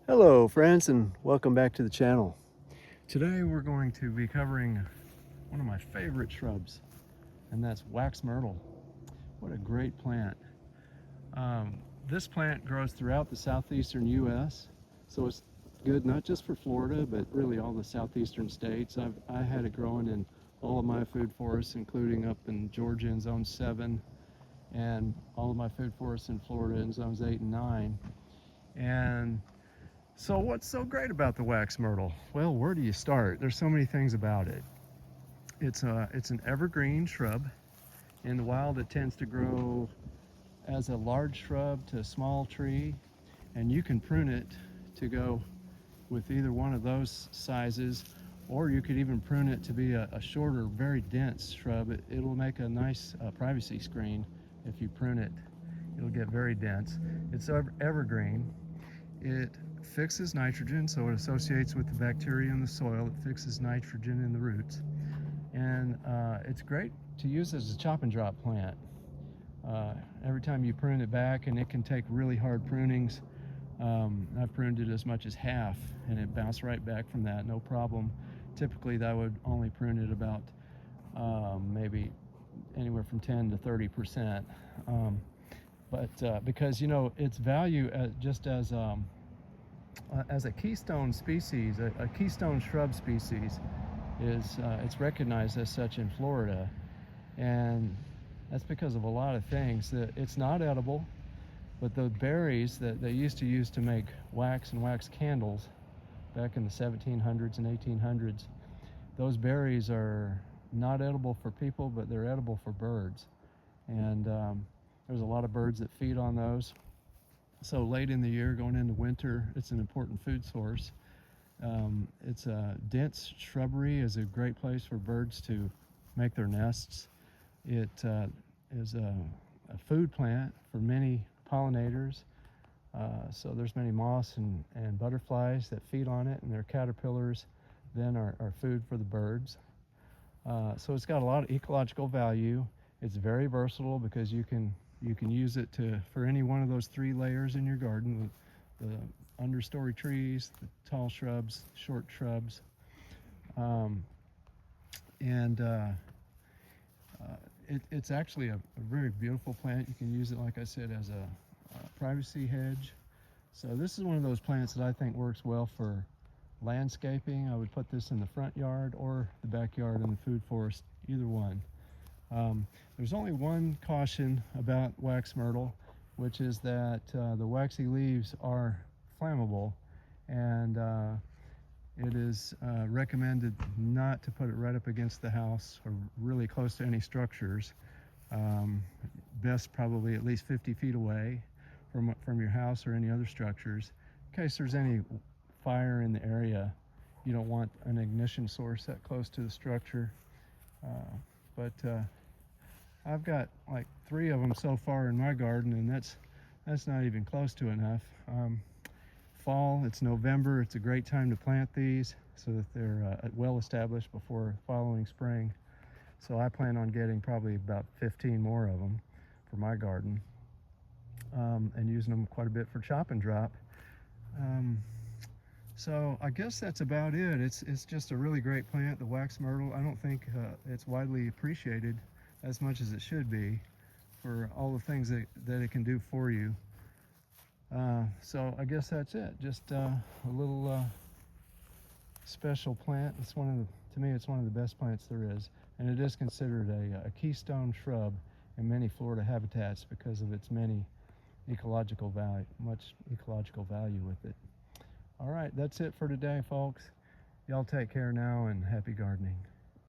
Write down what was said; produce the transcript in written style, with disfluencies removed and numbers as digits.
Hello friends, and welcome back to the channel. Today we're going to be covering one of my favorite shrubs, and that's wax myrtle. What a great plant. This plant grows throughout the southeastern US, so it's good not just for Florida but really all the southeastern states. I had it growing in all of my food forests, including up in Georgia in zone 7, and all of my food forests in Florida in zones 8 and 9. And so what's so great about the wax myrtle? Well, where do you start? There's so many things about it. It's an evergreen shrub. In the wild, it tends to grow as a large shrub to a small tree, and you can prune it to go with either one of those sizes, or you could even prune it to be a shorter, very dense shrub. It'll make a nice privacy screen if you prune it. It'll get very dense. It's evergreen. It fixes nitrogen, so it associates with the bacteria in the soil. It fixes nitrogen in the roots, and it's great to use as a chop and drop plant. Every time you prune it back, and it can take really hard prunings. I've pruned it as much as half, and it bounced right back from that, no problem. Typically, that would only prune it about maybe anywhere from 10 to 30%. But because its value just as a keystone species, a keystone shrub species, is it's recognized as such in Florida, and that's because of a lot of things. That it's not edible, but the berries that they used to use to make wax and wax candles back in the 1700s and 1800s, those berries are not edible for people, but they're edible for birds, and there's a lot of birds that feed on those. So late in the year, going into winter, it's an important food source. It's a dense shrubbery, is a great place for birds to make their nests. It is a food plant for many pollinators. So there's many moths and butterflies that feed on it, and their caterpillars then are food for the birds. So it's got a lot of ecological value. It's very versatile because you can use it for any one of those 3 layers in your garden: the understory trees, the tall shrubs, short shrubs, it's actually a very beautiful plant. You can use it, like I said, as a privacy hedge. So this is one of those plants that I think works well for landscaping. I would put this in the front yard or the backyard in the food forest, either one. There's only one caution about wax myrtle, which is that the waxy leaves are flammable, and it is recommended not to put it right up against the house or really close to any structures. Best probably at least 50 feet away from your house or any other structures, in case there's any fire in the area. You don't want an ignition source that close to the structure. But I've got like 3 of them so far in my garden, and that's not even close to enough. Fall, it's November, it's a great time to plant these so that they're well established before following spring. So I plan on getting probably about 15 more of them for my garden, and using them quite a bit for chop and drop. So I guess that's about it. It's just a really great plant, the wax myrtle. I don't think it's widely appreciated as much as it should be for all the things that it can do for you. So I guess that's it. Just a little special plant. To me, it's one of the best plants there is, and it is considered a keystone shrub in many Florida habitats because of its much ecological value with it. All right, that's it for today, folks. Y'all take care now, and happy gardening.